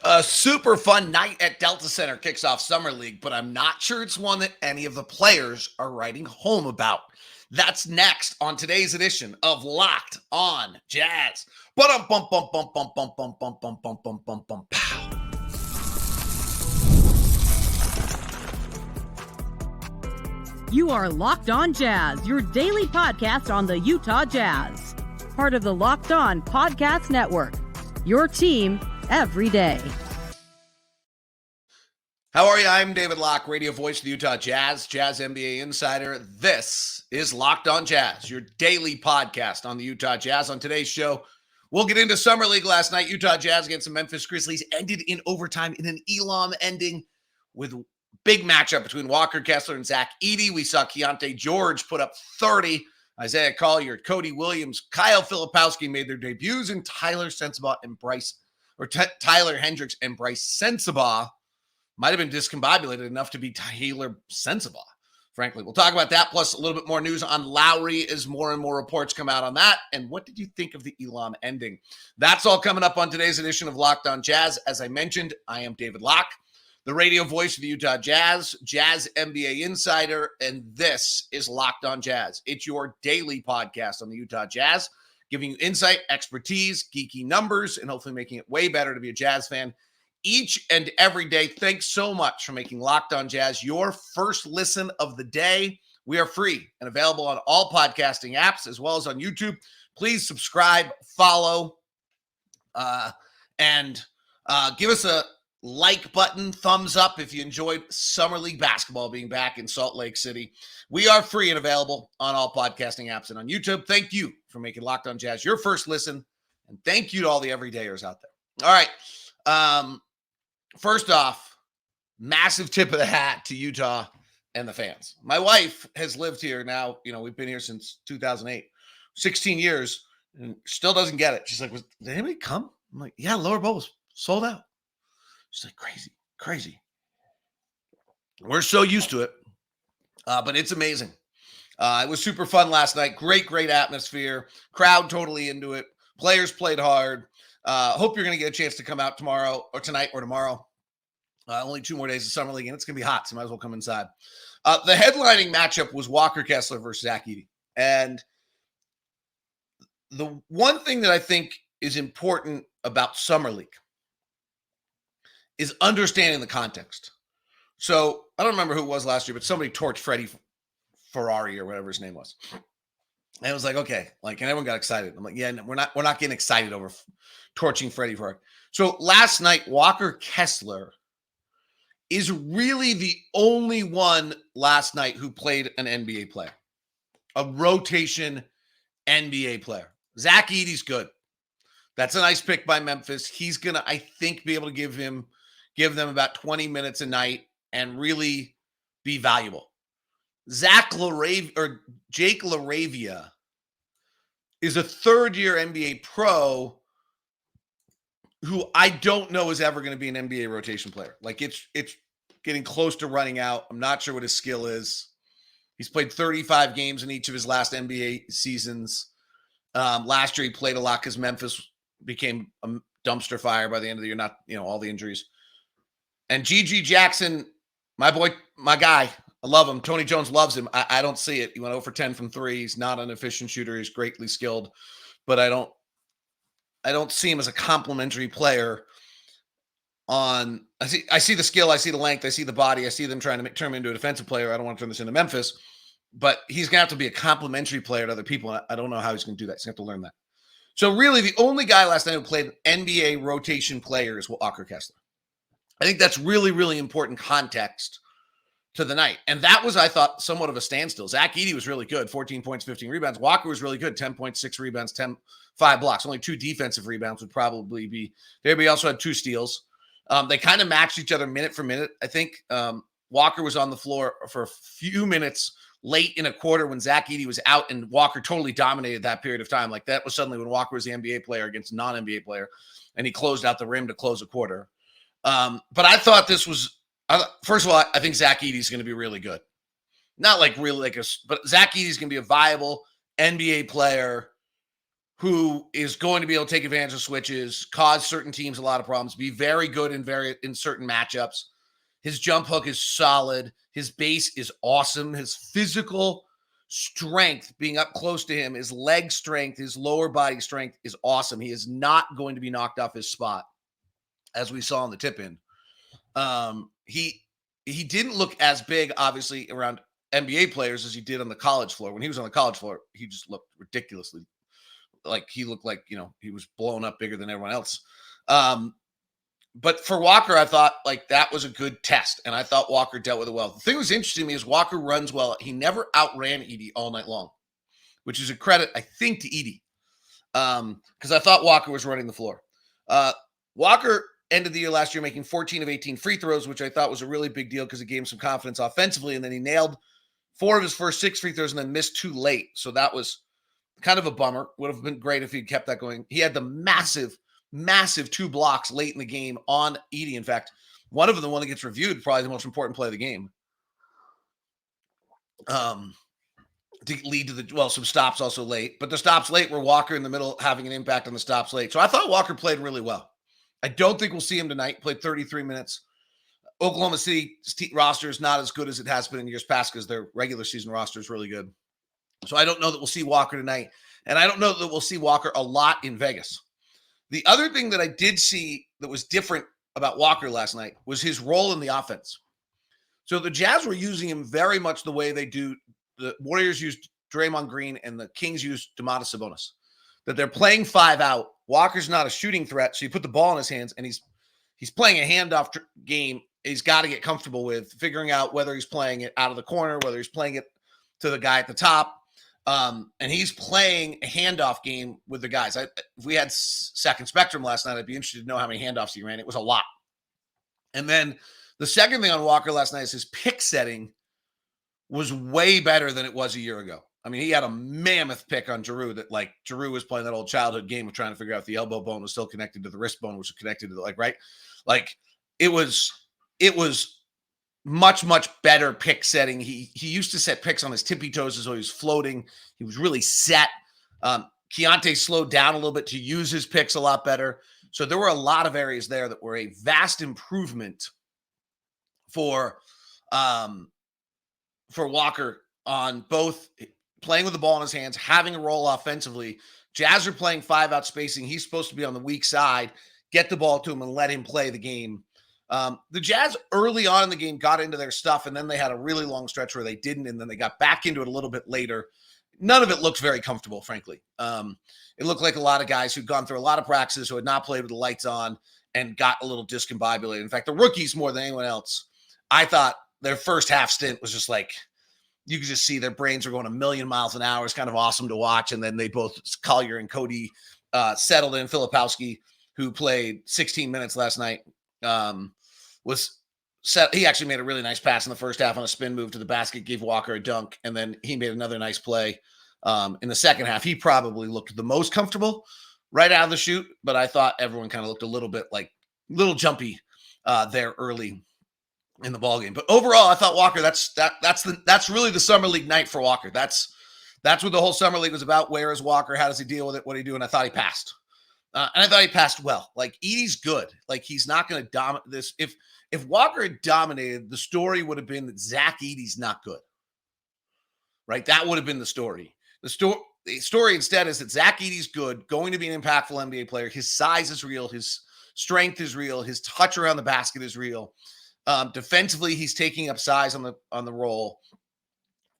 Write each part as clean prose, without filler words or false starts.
A super fun night at Delta Center kicks off Summer League, but I'm not sure it's one that any of the players are writing home about. That's next on today's edition of Locked on Jazz. Pow. You are Locked on Jazz, your daily podcast on the Utah Jazz. Part of the Locked On Podcast Network. Your team every day. How are you? I'm David Locke, radio voice of the Utah Jazz, Jazz NBA insider. This is Locked on Jazz, your daily podcast on the Utah Jazz. On today's show, we'll get into Summer League last night. Utah Jazz against the Memphis Grizzlies ended in overtime in an Elam ending with a big matchup between Wallker Kessler and Zach Edey. We saw Keyonte George put up 30. Isaiah Collier, Cody Williams, Kyle Filipowski made their debuts, and Tyler Hendricks and Bryce Sensabaugh might have been discombobulated enough to be Taylor Sensabaugh, frankly. We'll talk about that, plus a little bit more news on Lauri as more and more reports come out on that. And what did you think of the Elam ending? That's all coming up on today's edition of Locked on Jazz. As I mentioned, I am David Locke, the radio voice of the Utah Jazz, Jazz NBA insider, and this is Locked on Jazz. It's your daily podcast on the Utah Jazz, giving you insight, expertise, geeky numbers, and hopefully making it way better to be a Jazz fan each and every day. Thanks so much for making Locked on Jazz your first listen of the day. We are free and available on all podcasting apps as well as on YouTube. Please subscribe, follow, and give us a like button, thumbs up if you enjoyed Summer League basketball being back in Salt Lake City. We are free and available on all podcasting apps and on YouTube. Thank you for making Locked on Jazz your first listen, and thank you to all the everydayers out there. All right. First off, massive tip of the hat to Utah and the fans. My wife has lived here now, we've been here since 2008, 16 years, and still doesn't get it. She's like, did anybody come? I'm like, yeah, Lower Bowl was sold out. She's like, crazy. We're so used to it, but it's amazing. It was super fun last night. Great atmosphere. Crowd totally into it. Players played hard. Hope you're going to get a chance to come out tomorrow or tonight or tomorrow. Only 2 more days of Summer League, and it's going to be hot, so might as well come inside. The headlining matchup was Wallker Kessler versus Zach Edey. And the one thing that I think is important about Summer League is understanding the context. So I don't remember who it was last year, but somebody torched Freddie Ferrari or whatever his name was. And it was like, okay, and everyone got excited. I'm like, yeah, no, we're not getting excited over torching Freddie Ferrari. So last night, Wallker Kessler is really the only one last night who played an NBA player, a rotation NBA player. Zach Edey's good. That's a nice pick by Memphis. He's gonna, I think, be able to give them about 20 minutes a night and really be valuable. Jake LaRavia is a third-year NBA pro who I don't know is ever going to be an NBA rotation player. It's getting close to running out. I'm not sure what his skill is. He's played 35 games in each of his last NBA seasons. Last year he played a lot because Memphis became a dumpster fire by the end of the year, not, all the injuries. And G.G. Jackson, my boy, my guy, I love him. Tony Jones loves him. I don't see it. He went 0 for 10 from 3. He's not an efficient shooter. He's greatly skilled, but I don't see him as a complimentary player. I see the skill, I see the length, I see the body, I see them trying to turn him into a defensive player. I don't want to turn this into Memphis, but he's going to have to be a complimentary player to other people. I don't know how he's going to do that. He's going to have to learn that. So really, the only guy last night who played NBA rotation player is Wallker Kessler. I think that's really, really important context to the night. And that was, I thought, somewhat of a standstill. Zach Edey was really good, 14 points, 15 rebounds. Wallker was really good, 10.6 rebounds, 5 blocks. Only 2 defensive rebounds would probably be. Everybody also had 2 steals. They kind of matched each other minute for minute. I think Wallker was on the floor for a few minutes late in a quarter when Zach Edey was out, and Wallker totally dominated that period of time. Like, that was suddenly when Wallker was the NBA player against a non-NBA player, and he closed out the rim to close a quarter. But I thought this was, first of all, I think Zach Edey's going to be really good. Not like really but Zach Edey's going to be a viable NBA player who is going to be able to take advantage of switches, cause certain teams a lot of problems, be very good in certain matchups. His jump hook is solid. His base is awesome. His physical strength, being up close to him, his leg strength, his lower body strength is awesome. He is not going to be knocked off his spot, as we saw in the tip-in. He didn't look as big, obviously, around NBA players as he did on the college floor. When he was on the college floor, he just looked ridiculously like he looked like, he was blown up bigger than everyone else. But for Wallker, I thought like that was a good test, and I thought Wallker dealt with it well. The thing that was interesting to me is Wallker runs well. He never outran Edey all night long, which is a credit, I think, to Edey, because I thought Wallker was running the floor. Wallker ended the year last year making 14 of 18 free throws, which I thought was a really big deal because it gave him some confidence offensively, and then he nailed 4 of his first 6 free throws and then missed 2 late. So that was kind of a bummer. Would have been great if he'd kept that going. He had the massive 2 blocks late in the game on Edey. In fact, one of them, the one that gets reviewed, probably the most important play of the game. To lead to some stops also late, but the stops late were Wallker in the middle having an impact on the stops late. So I thought Wallker played really well. I don't think we'll see him tonight. Played 33 minutes. Oklahoma City roster is not as good as it has been in years past because their regular season roster is really good. So I don't know that we'll see Wallker tonight. And I don't know that we'll see Wallker a lot in Vegas. The other thing that I did see that was different about Wallker last night was his role in the offense. So the Jazz were using him very much the way they do. The Warriors used Draymond Green and the Kings used Domantas Sabonis. That they're playing 5 out. Walker's not a shooting threat, so you put the ball in his hands, and he's playing a handoff game. He's got to get comfortable with figuring out whether he's playing it out of the corner, whether he's playing it to the guy at the top. And he's playing a handoff game with the guys. If we had Second Spectrum last night, I'd be interested to know how many handoffs he ran. It was a lot. And then the second thing on Wallker last night is his pick setting was way better than it was a year ago. I mean, he had a mammoth pick on Giroux that, like, Giroux was playing that old childhood game of trying to figure out if the elbow bone was still connected to the wrist bone, which was connected to right? Like, it was much, much better pick setting. He used to set picks on his tippy toes as though he was floating. He was really set. Keyonte slowed down a little bit to use his picks a lot better. So there were a lot of areas there that were a vast improvement for Wallker on both playing with the ball in his hands, having a role offensively. Jazz are playing 5-out spacing. He's supposed to be on the weak side, get the ball to him and let him play the game. The Jazz early on in the game got into their stuff, and then they had a really long stretch where they didn't, and then they got back into it a little bit later. None of it looked very comfortable, frankly. It looked like a lot of guys who'd gone through a lot of practices who had not played with the lights on and got a little discombobulated. In fact, the rookies more than anyone else, I thought their first half stint was just like, you could just see their brains were going a million miles an hour. It's kind of awesome to watch. And then they both, Collier and Cody, settled in. Filipowski, who played 16 minutes last night, was set. He actually made a really nice pass in the first half on a spin move to the basket, gave Wallker a dunk, and then he made another nice play in the second half. He probably looked the most comfortable right out of the chute, but I thought everyone kind of looked a little bit like little jumpy there early in the ballgame. But overall, I thought Wallker, that's really the summer league night for Wallker. That's what the whole summer league was about. Where is Wallker? How does he deal with it? What do he do? And I thought he passed. And I thought he passed well. Like, Edey's good. Like, he's not going to dominate this. If Wallker had dominated, the story would have been that Zach Edey's not good. Right? That would have been the story. The story instead is that Zach Edey's good, going to be an impactful NBA player. His size is real. His strength is real. His touch around the basket is real. Defensively, he's taking up size on the roll.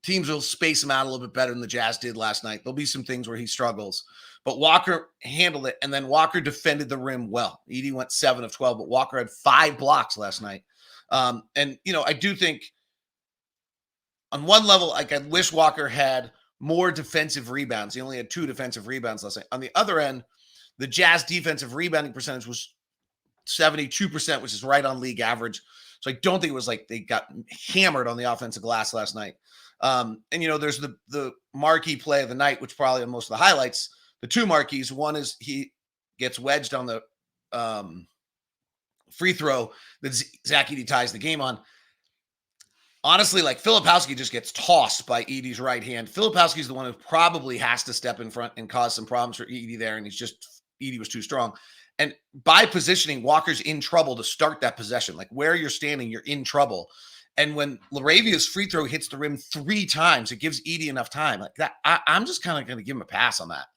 Teams will space him out a little bit better than the Jazz did last night. There'll be some things where he struggles. But Wallker handled it, and then Wallker defended the rim well. Edey went 7 of 12, but Wallker had 5 blocks last night. And, I do think on one level, like, I wish Wallker had more defensive rebounds. He only had 2 defensive rebounds last night. On the other end, the Jazz defensive rebounding percentage was 72%, which is right on league average. So I don't think it was like they got hammered on the offensive glass last night. And, there's the marquee play of the night, which probably on most of the highlights, the 2 marquees. One is he gets wedged on the free throw that Zach Edey ties the game on. honestly, like Filipowski just gets tossed by Edey's right hand. Filipowski's the one who probably has to step in front and cause some problems for Edey there. And Edey was too strong. And by positioning, Walker's in trouble to start that possession. Like where you're standing, you're in trouble. And when Laravia's free throw hits the rim 3 times, it gives Edey enough time. Like that, I'm just kind of going to give him a pass on that.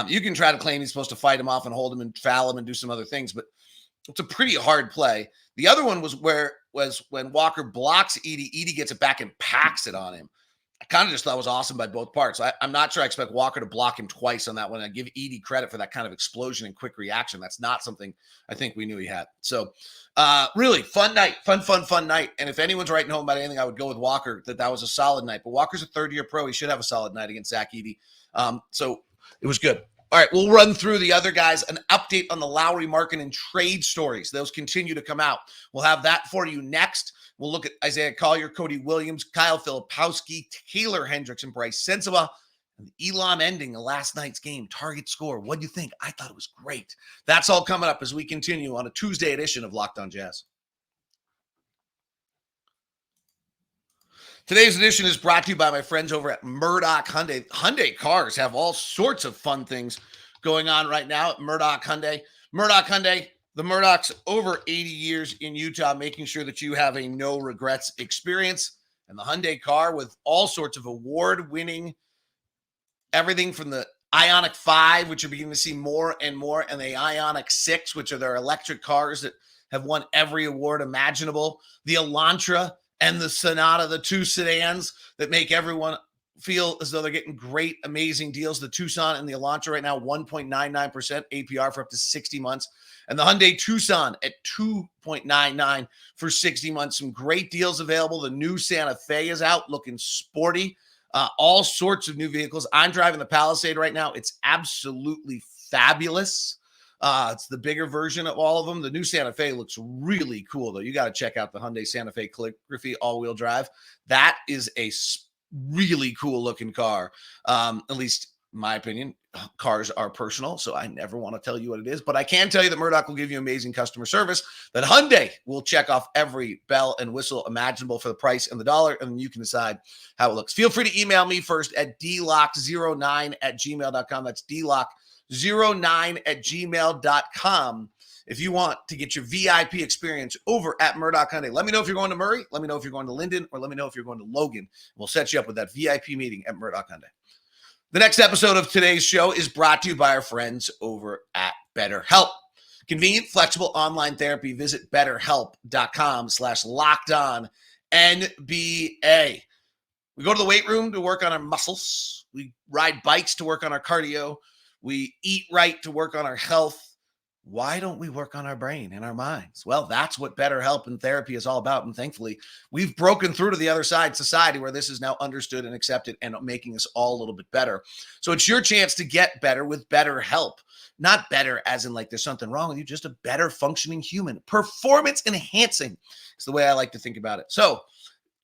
You can try to claim he's supposed to fight him off and hold him and foul him and do some other things, but it's a pretty hard play. The other one was when Walker blocks Edey. Edey gets it back and packs it on him. I kind of just thought it was awesome by both parts. I'm not sure I expect Walker to block him twice on that one. I give Edey credit for that kind of explosion and quick reaction. That's not something I think we knew he had. So really fun night, fun night. And if anyone's writing home about anything, I would go with Walker, that was a solid night. But Walker's a third-year pro. He should have a solid night against Zach Edey. So it was good. All right, we'll run through the other guys. An update on the Lauri Markkanen trade stories. Those continue to come out. We'll have that for you next. We'll look at Isaiah Collier, Cody Williams, Kyle Filipowski, Taylor Hendricks, and Bryce Sensabaugh. And Elam ending of last night's game. Target score. What do you think? I thought it was great. That's all coming up as we continue on a Tuesday edition of Locked On Jazz. Today's edition is brought to you by my friends over at Murdoch Hyundai. Hyundai cars have all sorts of fun things going on right now at Murdoch Hyundai. Murdoch Hyundai, the Murdochs over 80 years in Utah, making sure that you have a no regrets experience. And the Hyundai car with all sorts of award-winning everything from the Ioniq 5, which you're beginning to see more and more, and the Ioniq 6, which are their electric cars that have won every award imaginable. The Elantra and the Sonata, the 2 sedans that make everyone feel as though they're getting great, amazing deals. The Tucson and the Elantra right now, 1.99% APR for up to 60 months. And the Hyundai Tucson at 2.99 for 60 months. Some great deals available. The new Santa Fe is out, looking sporty. All sorts of new vehicles. I'm driving the Palisade right now. It's absolutely fabulous. It's the bigger version of all of them. The new Santa Fe looks really cool, though. You got to check out the Hyundai Santa Fe Calligraphy all-wheel drive. That is a really cool-looking car, at least in my opinion. Cars are personal, so I never want to tell you what it is. But I can tell you that Murdoch will give you amazing customer service, that Hyundai will check off every bell and whistle imaginable for the price and the dollar, and you can decide how it looks. Feel free to email me first at dlock09@gmail.com. That's dlock09@gmail.com if you want to get your VIP experience over at Murdoch Hyundai. Let me know if you're going to Murray, let me know if you're going to Linden, or let me know if you're going to Logan. We'll set you up with that VIP meeting at Murdoch Hyundai. The next episode of today's show is brought to you by our friends over at BetterHelp. Convenient, flexible online therapy. Visit betterhelp.com/LockedOnNBA. We go to the weight room to work on our muscles. We ride bikes to work on our cardio. We eat right to work on our health. Why don't we work on our brain and our minds? Well, that's what BetterHelp and therapy is all about. And thankfully, we've broken through to the other side, society, where this is now understood and accepted and making us all a little bit better. So it's your chance to get better with BetterHelp. Not better as in like there's something wrong with you, just a better functioning human. Performance enhancing is the way I like to think about it. So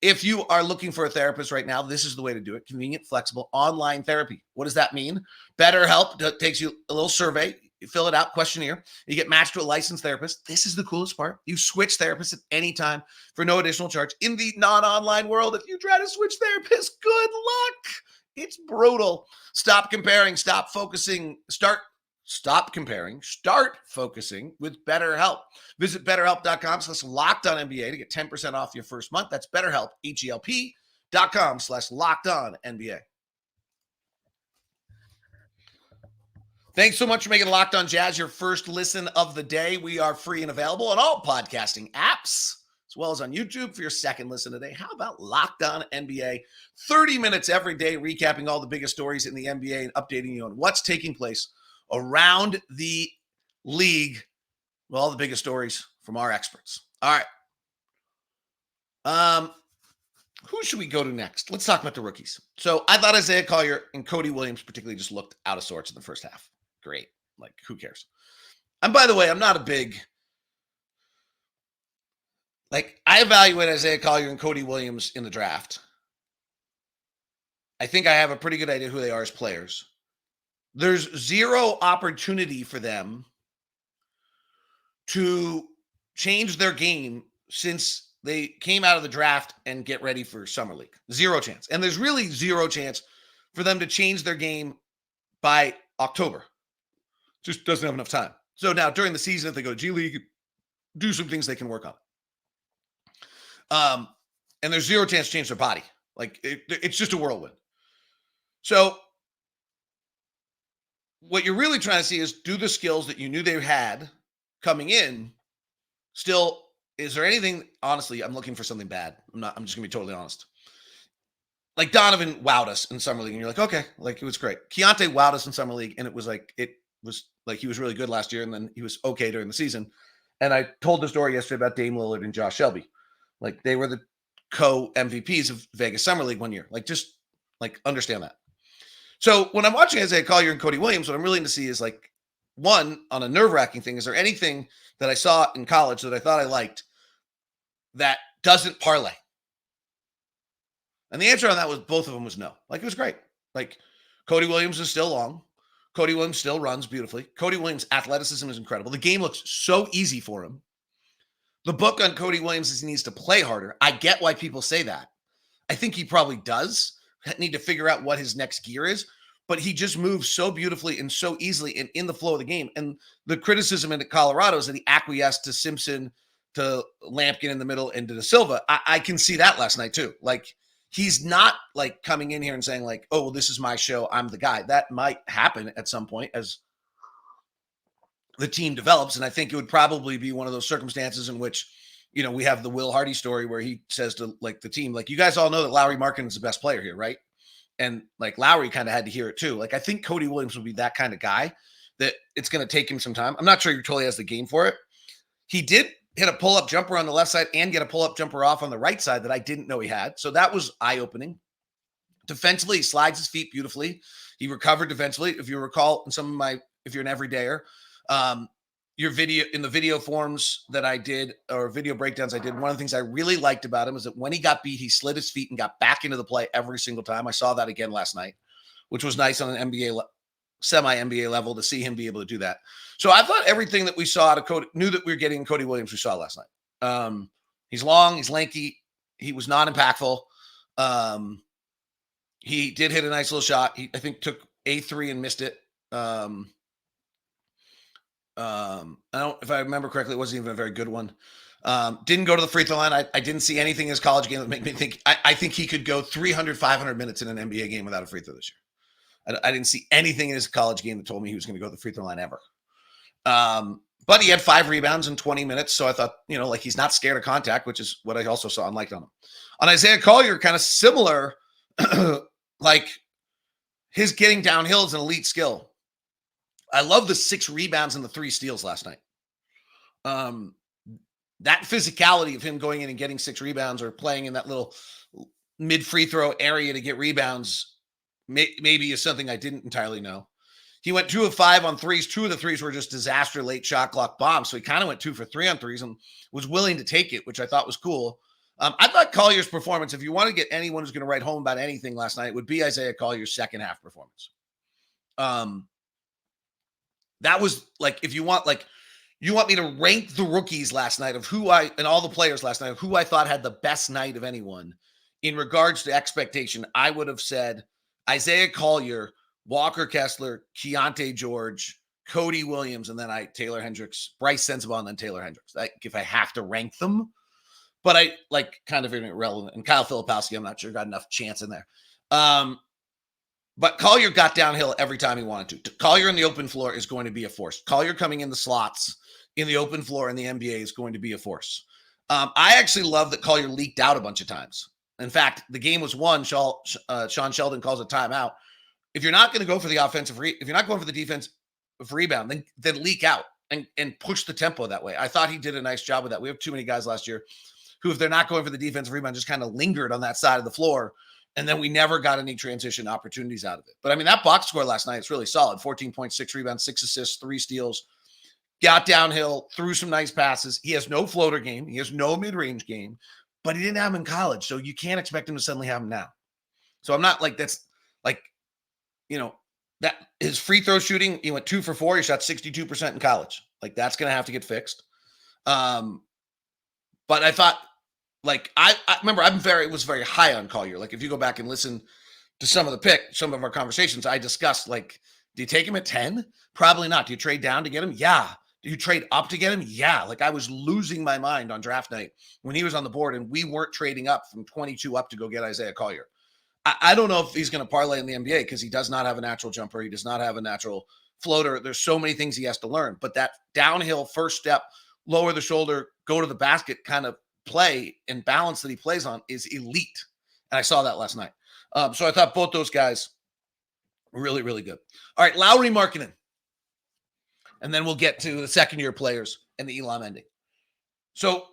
if you are looking for a therapist right now, this is the way to do it. Convenient, flexible, online therapy. What does that mean? BetterHelp takes you a little survey. You fill it out, questionnaire. You get matched to a licensed therapist. This is the coolest part. You switch therapists at any time for no additional charge. In the non-online world, if you try to switch therapists, good luck. It's brutal. Stop comparing. Stop focusing. Stop comparing. Start focusing with BetterHelp. Visit BetterHelp.com/LockedOnNBA to get 10% off your first month. That's BetterHelp, HELP.com/LockedOnNBA. Thanks so much for making Locked On Jazz your first listen of the day. We are free and available on all podcasting apps, as well as on YouTube for your second listen today. How about Locked On NBA? 30 minutes every day, recapping all the biggest stories in the NBA and updating you on what's taking place around the league. Well, all the biggest stories from our experts. All right. Who should we go to next? Let's talk about the rookies. So I thought Isaiah Collier and Cody Williams particularly just looked out of sorts in the first half. Great. Like, who cares? And by the way, I'm not a big, I evaluate Isaiah Collier and Cody Williams in the draft. I think I have a pretty good idea who they are as players. There's zero opportunity for them to change their game since they came out of the draft and get ready for Summer League. Zero chance. And there's really zero chance for them to change their game by October. Just doesn't have enough time. So now during the season, if they go to G League, do some things they can work on. And there's zero chance to change their body. Like it's just a whirlwind. So what you're really trying to see is, do the skills that you knew they had coming in still, is there anything, honestly, I'm looking for something bad. I'm just gonna be totally honest. Like Donovan wowed us in Summer League, and you're like, okay, like it was great. Keyonte wowed us in Summer League, and it was like he was really good last year, and then he was okay during the season. And I told the story yesterday about Dame Lillard and Josh Shelby. Like they were the co-MVPs of Vegas Summer League one year. Like just like understand that. So when I'm watching Isaiah Collier and Cody Williams, what I'm really into see is like, one, on a nerve-wracking thing, is there anything that I saw in college that I thought I liked that doesn't parlay? And the answer on that was both of them was no. Like it was great. Like Cody Williams is still long. Cody Williams still runs beautifully. Cody Williams' athleticism is incredible. The game looks so easy for him. The book on Cody Williams is he needs to play harder. I get why people say that. I think he probably does need to figure out what his next gear is, but he just moves so beautifully and so easily and in the flow of the game. And the criticism in Colorado is that he acquiesced to Simpson, to Lampkin in the middle, and to Da Silva. I can see that last night too. Like he's not like coming in here and saying like, oh, well, this is my show, I'm the guy. That might happen at some point as the team develops. And I think it would probably be one of those circumstances in which, you know, we have the Will Hardy story where he says to like the team, like, you guys all know that Lauri Markkanen is the best player here, right? And like Lauri kind of had to hear it too. Like I think Cody Williams will be that kind of guy that it's going to take him some time. I'm not sure he totally has the game for it. He did hit a pull-up jumper on the left side and get a pull-up jumper off on the right side that I didn't know he had. So that was eye-opening. Defensively, he slides his feet beautifully. He recovered defensively. If you recall, in some of my, if you're an everydayer, your video in the video forms that I did, or video breakdowns I did, one of the things I really liked about him is that when he got beat, he slid his feet and got back into the play every single time. I saw that again last night, which was nice on an semi-NBA level to see him be able to do that. So I thought everything that we saw out of Cody, knew that we were getting Cody Williams, we saw last night. He's long, he's lanky, he was not impactful. He did hit a nice little shot. He, I think, took a three and missed it. I don't, if I remember correctly, it wasn't even a very good one. Didn't go to the free throw line. I didn't see anything in his college game that made me think, I think he could go 300, 500 minutes in an NBA game without a free throw this year. I didn't see anything in his college game that told me he was going to go to the free throw line ever. But he had 5 rebounds in 20 minutes. So I thought, you know, like he's not scared of contact, which is what I also saw and liked on him. On Isaiah Collier, kind of similar, like his getting downhill is an elite skill. I love the 6 rebounds and the 3 steals last night. That physicality of him going in and getting 6 rebounds or playing in that little mid free throw area to get rebounds maybe is something I didn't entirely know. He went 2 of 5 on threes. 2 of the threes were just disaster late shot clock bombs. So he kind of went 2 for 3 on threes and was willing to take it, which I thought was cool. I thought Collier's performance, if you want to get anyone who's going to write home about anything last night, it would be Isaiah Collier's second half performance. That was like, if you want, like, you want me to rank the rookies last night of who and all the players last night of who I thought had the best night of anyone in regards to expectation, I would have said Isaiah Collier, Wallker Kessler, Keyonte George, Cody Williams, and then Taylor Hendricks, Bryce Sensabaugh, and then Taylor Hendricks. Like, if I have to rank them, but I like kind of irrelevant. And Kyle Filipowski, I'm not sure got enough chance in there. But Collier got downhill every time he wanted to. Collier in the open floor is going to be a force. Collier coming in the slots in the open floor in the NBA is going to be a force. I actually love that Collier leaked out a bunch of times. In fact, the game was won. Sean Sheldon calls a timeout. If you're not going to go for the if you're not going for the defensive rebound, then leak out and push the tempo that way. I thought he did a nice job with that. We have too many guys last year who, if they're not going for the defensive rebound, just kind of lingered on that side of the floor. And then we never got any transition opportunities out of it. But I mean, that box score last night is really solid. 14.6 rebounds, 6 assists, 3 steals. Got downhill, threw some nice passes. He has no floater game. He has no mid-range game. But he didn't have him in college. So you can't expect him to suddenly have him now. So I'm not like, that's like, you know, that his free throw shooting, he went 2 for 4. He shot 62% in college. Like, that's going to have to get fixed. But I thought like I remember was very high on Collier. Like if you go back and listen to some of our conversations, I discussed like, do you take him at 10? Probably not. Do you trade down to get him? Yeah. Do you trade up to get him? Yeah. Like I was losing my mind on draft night when he was on the board and we weren't trading up from 22 up to go get Isaiah Collier. I don't know if he's going to parlay in the NBA because he does not have a natural jumper. He does not have a natural floater. There's so many things he has to learn. But that downhill first step, lower the shoulder, go to the basket kind of play and balance that he plays on is elite. And I saw that last night. So I thought both those guys were really, really good. All right, Lauri Markkanen. And then we'll get to the second-year players and the Elam ending. So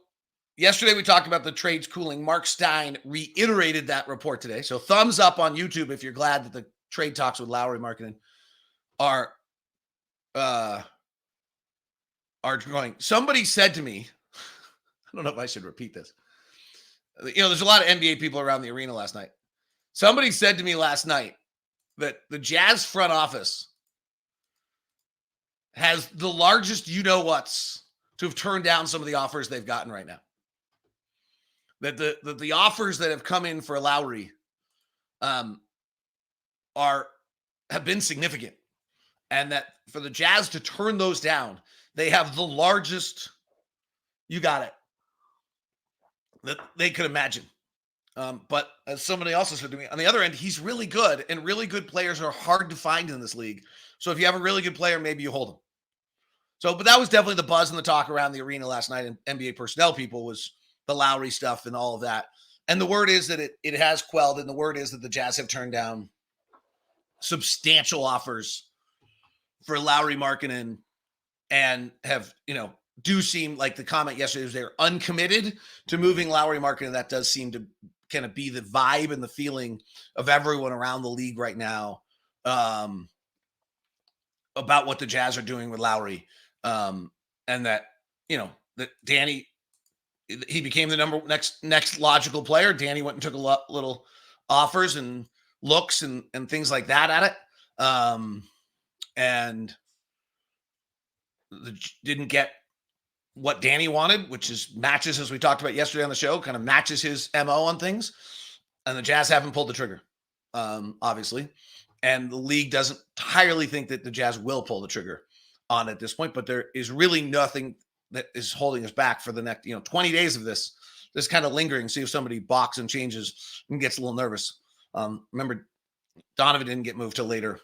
yesterday we talked about the trades cooling. Mark Stein reiterated that report today. So thumbs up on YouTube if you're glad that the trade talks with Lauri Markkanen are going. Somebody said to me, I don't know if I should repeat this. There's a lot of NBA people around the arena last night. Somebody said to me last night that the Jazz front office has the largest you-know-whats to have turned down some of the offers they've gotten right now. That the offers that have come in for Lauri have been significant. And that for the Jazz to turn those down, they have the largest, you got it, that they could imagine. But as somebody else has said to me, on the other end, he's really good, and really good players are hard to find in this league. So if you have a really good player, maybe you hold him. So, but that was definitely the buzz and the talk around the arena last night, and NBA personnel people was the Lauri stuff and all of that. And the word is that it has quelled, and the word is that the Jazz have turned down substantial offers for Lauri Markkanen and have, do seem like the comment yesterday was they're uncommitted to moving Lauri Markkanen. That does seem to kind of be the vibe and the feeling of everyone around the league right now about what the Jazz are doing with Lauri. And that, that Danny, he became the next logical player. Danny went and took a little offers and looks and things like that at it. And didn't get what Danny wanted, which is matches, as we talked about yesterday on the show, kind of matches his MO on things. And the Jazz haven't pulled the trigger, obviously. And the league doesn't entirely think that the Jazz will pull the trigger on at this point, but there is really nothing that is holding us back for the next, 20 days of this kind of lingering, see if somebody balks and changes and gets a little nervous. Remember, Donovan didn't get moved till later,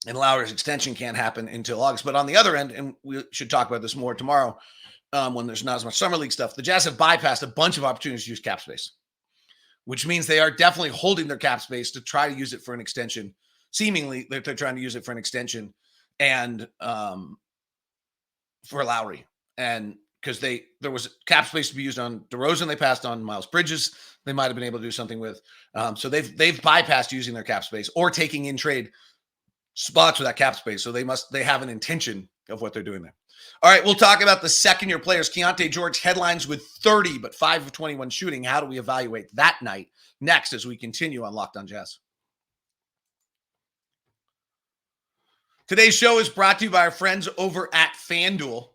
and Lauri's extension can't happen until August. But on the other end, and we should talk about this more tomorrow when there's not as much summer league stuff, the Jazz have bypassed a bunch of opportunities to use cap space, which means they are definitely holding their cap space to try to use it for an extension. Seemingly, they're trying to use it for an extension and for Lauri. And because there was cap space to be used on DeRozan, they passed on Miles Bridges. They might have been able to do something with. So they've bypassed using their cap space or taking in trade spots with that cap space. So they have an intention of what they're doing there. All right, we'll talk about the second-year players. Keyonte George headlines with 30, but 5 of 21 shooting. How do we evaluate that night? Next, as we continue on Locked On Jazz. Today's show is brought to you by our friends over at FanDuel.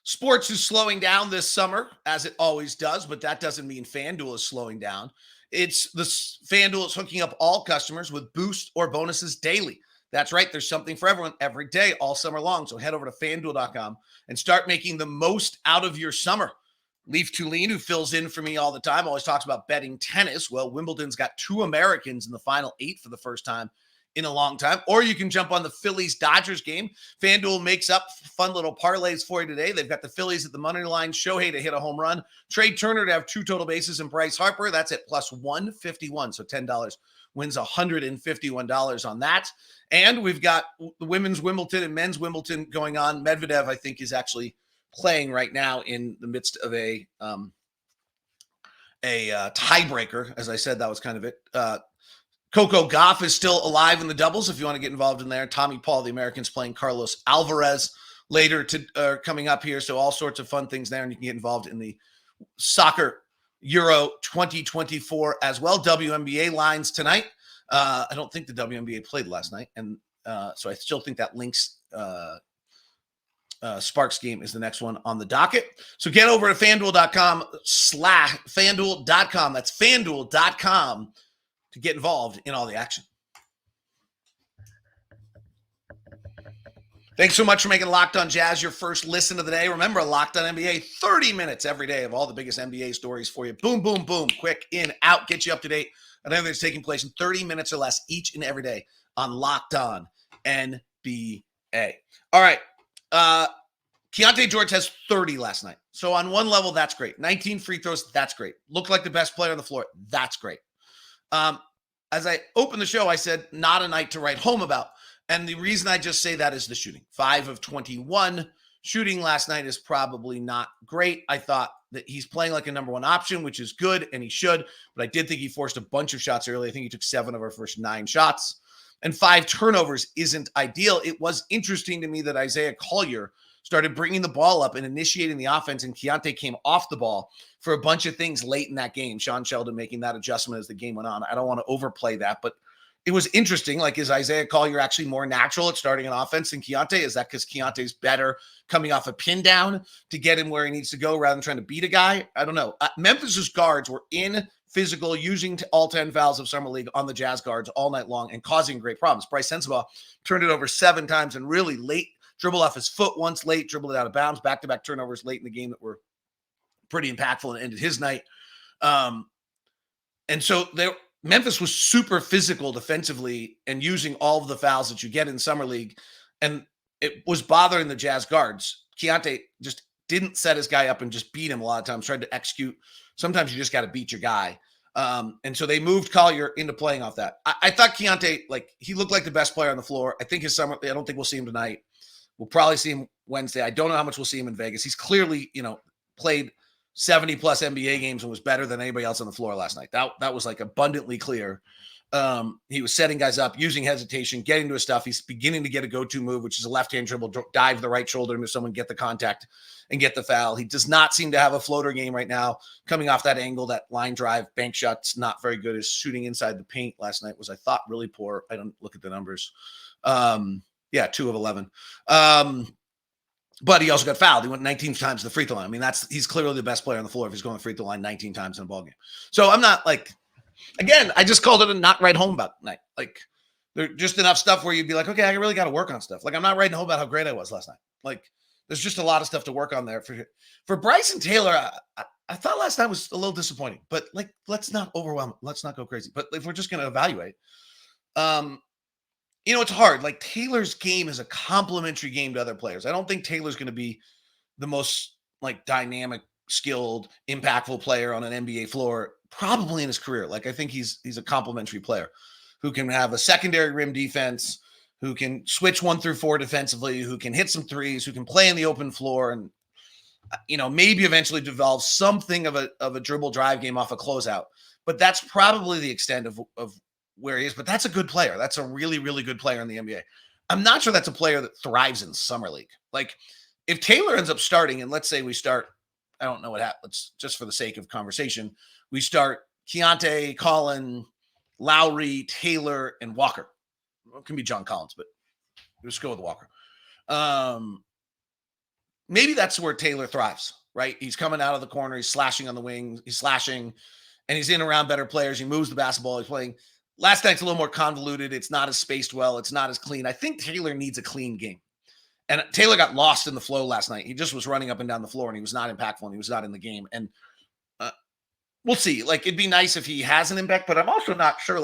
Sports is slowing down this summer, as it always does, but that doesn't mean FanDuel is slowing down. FanDuel is hooking up all customers with boosts or bonuses daily. That's right. There's something for everyone every day, all summer long. So head over to FanDuel.com and start making the most out of your summer. Leaf Tulane, who fills in for me all the time, always talks about betting tennis. Well, Wimbledon's got 2 Americans in the final 8 for the first time in a long time. Or you can jump on the Phillies-Dodgers game. FanDuel makes up fun little parlays for you today. They've got the Phillies at the money line, Shohei to hit a home run, Trey Turner to have 2 total bases, and Bryce Harper. That's at plus 151. So $10 wins $151 on that. And we've got the women's Wimbledon and men's Wimbledon going on. Medvedev, I think, is actually playing right now in the midst of a tiebreaker. As I said, that was kind of it. Coco Gauff is still alive in the doubles if you want to get involved in there. Tommy Paul, the Americans, playing Carlos Alvarez later coming up here. So all sorts of fun things there, and you can get involved in the soccer Euro 2024 as well. WNBA lines tonight. I don't think the WNBA played last night, and so I still think that links Sparks game is the next one on the docket. So get over to FanDuel.com. That's FanDuel.com to get involved in all the action. Thanks so much for making Locked On Jazz your first listen of the day. Remember, Locked On NBA, 30 minutes every day of all the biggest NBA stories for you. Boom, boom, boom. Quick, in, out, get you up to date on everything that's taking place in 30 minutes or less each and every day on Locked On NBA. All right. Keyonte George has 30 last night. So on one level, that's great. 19 free throws, that's great. Looked like the best player on the floor, that's great. As I opened the show, I said, not a night to write home about. And the reason I just say that is the shooting. 5 of 21 shooting last night is probably not great. I thought that he's playing like a number one option, which is good, and he should. But I did think he forced a bunch of shots early. I think he took 7 of our first 9 shots. And 5 turnovers isn't ideal. It was interesting to me that Isaiah Collier started bringing the ball up and initiating the offense, and Keyonte came off the ball for a bunch of things late in that game. Sean Sheldon making that adjustment as the game went on. I don't want to overplay that, but it was interesting. Like, is Isaiah Collier actually more natural at starting an offense than Keyonte? Is that because Keontae's better coming off a pin down to get him where he needs to go rather than trying to beat a guy? I don't know. Memphis's guards were in physical, using all 10 fouls of Summer League on the Jazz guards all night long and causing great problems. Bryce Sensabaugh turned it over 7 times and really late, dribbled off his foot once late, dribbled it out of bounds, back-to-back turnovers late in the game that were pretty impactful and ended his night. And so Memphis was super physical defensively and using all of the fouls that you get in Summer League. And it was bothering the Jazz guards. Keyonte just didn't set his guy up and just beat him a lot of times, tried to execute. Sometimes you just got to beat your guy. And so they moved Collier into playing off that. I thought Keyonte, he looked like the best player on the floor. I think I don't think we'll see him tonight. We'll probably see him Wednesday. I don't know how much we'll see him in Vegas. He's clearly, played 70 plus NBA games and was better than anybody else on the floor last night. That was abundantly clear. He was setting guys up, using hesitation, getting to his stuff. He's beginning to get a go-to move, which is a left-hand dribble, dive the right shoulder into someone, get the contact and get the foul. He does not seem to have a floater game right now. Coming off that angle, that line drive, bank shot's not very good. His shooting inside the paint last night was, I thought, really poor. I don't look at the numbers. 2 of 11. But he also got fouled. He went 19 times to the free throw line. I mean, he's clearly the best player on the floor if he's going to the free throw line 19 times in a ballgame. So I'm not again, I just called it a not write home about night. There's just enough stuff where you'd be like, okay, I really got to work on stuff. I'm not writing home about how great I was last night. There's just a lot of stuff to work on there. For Bryson Taylor, I thought last night was a little disappointing, but let's not overwhelm it. Let's not go crazy. But if we're just going to evaluate, it's hard. Taylor's game is a complementary game to other players. I don't think Taylor's going to be the most dynamic, skilled, impactful player on an NBA floor probably in his career. I think he's a complementary player who can have a secondary rim defense, who can switch 1 through 4 defensively, who can hit some threes, who can play in the open floor, and maybe eventually develop something of a dribble drive game off a closeout. But that's probably the extent of where he is. But that's a good player. That's a really, really good player in the NBA. I'm not sure that's a player that thrives in Summer League. If Taylor ends up starting, and let's say we start, I don't know what happens, just for the sake of conversation, we start Keyonte, Collin, Lauri, Taylor, and Walker. It can be John Collins, but let's go with Walker. Maybe that's where Taylor thrives, right? He's coming out of the corner. He's slashing on the wing. He's slashing, and he's in around better players. He moves the basketball. He's playing. Last night's a little more convoluted. It's not as spaced well. It's not as clean. I think Taylor needs a clean game. And Taylor got lost in the flow last night. He just was running up and down the floor, and he was not impactful, and he was not in the game. And we'll see. It'd be nice if he has an impact, but I'm also not sure.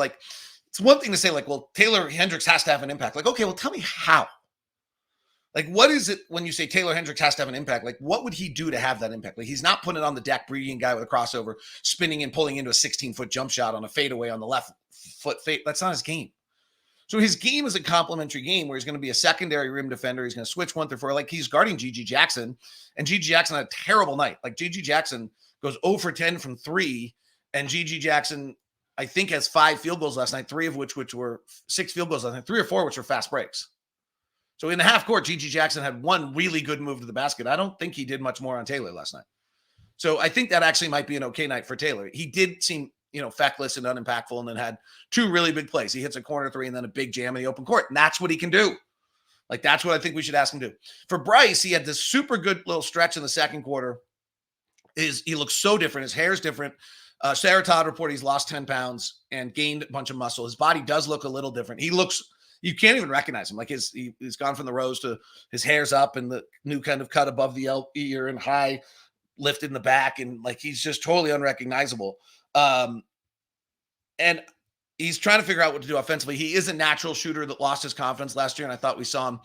It's one thing to say, Taylor Hendricks has to have an impact. Okay, well, tell me how. What is it when you say Taylor Hendricks has to have an impact? What would he do to have that impact? He's not putting it on the deck, breeding guy with a crossover, spinning and pulling into a 16-foot jump shot on a fadeaway on the left foot fade. That's not his game. So his game is a complementary game where he's going to be a secondary rim defender. He's going to switch 1 through 4. He's guarding G.G. Jackson, and G.G. Jackson had a terrible night. G.G. Jackson goes 0 for 10 from 3, and G.G. Jackson, I think, has 5 field goals last night, 3 of which were 6 field goals last night, 3 or 4 which were fast breaks. So in the half court, G.G. Jackson had 1 really good move to the basket. I don't think he did much more on Taylor last night. So I think that actually might be an okay night for Taylor. He did seem, feckless and unimpactful, and then had 2 really big plays. He hits a corner 3 and then a big jam in the open court, and that's what he can do. Like, that's what I think we should ask him to do. For Bryce, he had this super good little stretch in the second quarter. He looks so different. His hair's different. Sarah Todd reported he's lost 10 pounds and gained a bunch of muscle. His body does look a little different. You can't even recognize him. Like he's gone from the rose to his hair's up and the new kind of cut above the ear and high lift in the back. And like, he's just totally unrecognizable. And he's trying to figure out what to do offensively. He is a natural shooter that lost his confidence last year. And I thought we saw him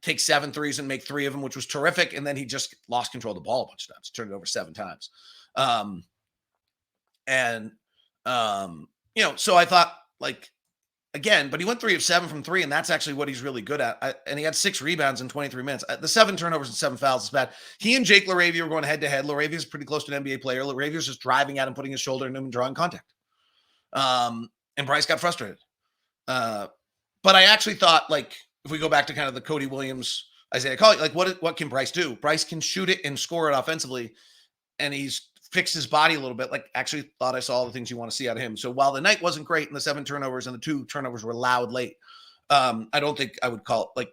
take 7 threes and make 3 of them, which was terrific. And then he just lost control of the ball a bunch of times, turned it over 7 times. So I thought, like, again, but he went 3 of 7 from 3, and that's actually what he's really good at. And he had 6 rebounds in 23 minutes. The 7 turnovers and 7 fouls is bad. He and Jake LaRavia were going head-to-head. LaRavia's pretty close to an NBA player. LaRavia's just driving at him, putting his shoulder in him, and drawing contact. And Bryce got frustrated. But I actually thought, like, if we go back to kind of the Cody Williams, Isaiah Collier, like, what can Bryce do? Bryce can shoot it and score it offensively, and he's fixed his body a little bit. Like, actually thought I saw all the things you want to see out of him. So while the night wasn't great and the 7 turnovers and the 2 turnovers were loud late, I don't think I would call it, like,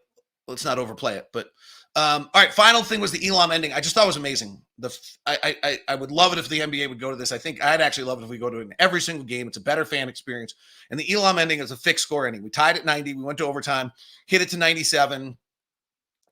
let's not overplay it. But all right, final thing was the Elam ending. I just thought it was amazing. I would love it if the NBA would go to this. I think I'd actually love it if we go to it in every single game. It's a better fan experience. And the Elam ending is a fixed score ending. We tied at 90. We went to overtime, hit it to 97.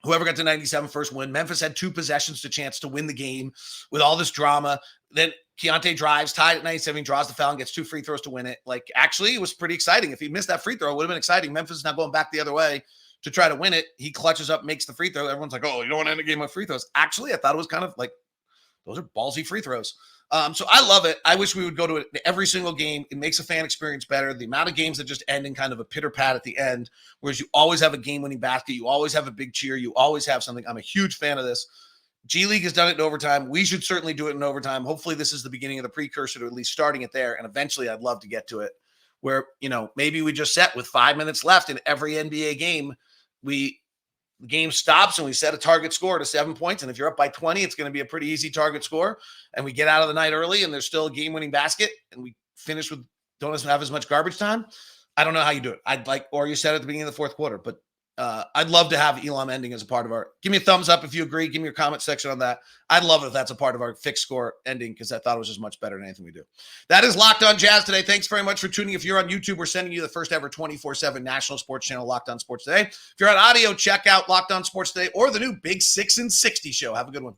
Whoever got to 97 first win. Memphis had 2 possessions to chance to win the game with all this drama. Then Keyonte drives, tied at 97, he draws the foul and gets 2 free throws to win it. Like, actually, it was pretty exciting. If he missed that free throw, it would have been exciting. Memphis is now going back the other way to try to win it. He clutches up, makes the free throw. Everyone's like, oh, you don't want to end a game with free throws. Actually, I thought it was kind of like, those are ballsy free throws. So I love it. I wish we would go to it every single game. It makes a fan experience better. The amount of games that just end in kind of a pitter pat at the end, whereas you always have a game-winning basket. You always have a big cheer. You always have something. I'm a huge fan of this. G League has done it in overtime. We should certainly do it in overtime. Hopefully this is the beginning of the precursor to at least starting it there. And eventually I'd love to get to it where, maybe we just set with 5 minutes left in every NBA game. The game stops and we set a target score to 7 points. And if you're up by 20, it's going to be a pretty easy target score. And we get out of the night early and there's still a game-winning basket and we finish with don't have as much garbage time. I don't know how you do it. Or you set it at the beginning of the fourth quarter, but I'd love to have Elam ending as a part of give me a thumbs up if you agree. Give me your comment section on that. I'd love it if that's a part of our fixed score ending because I thought it was just much better than anything we do. That is Locked On Jazz today. Thanks very much for tuning. If you're on YouTube, we're sending you the first ever 24/7 national sports channel, Locked On Sports Today. If you're on audio, check out Locked On Sports Today or the new Big 6 and 60 show. Have a good one.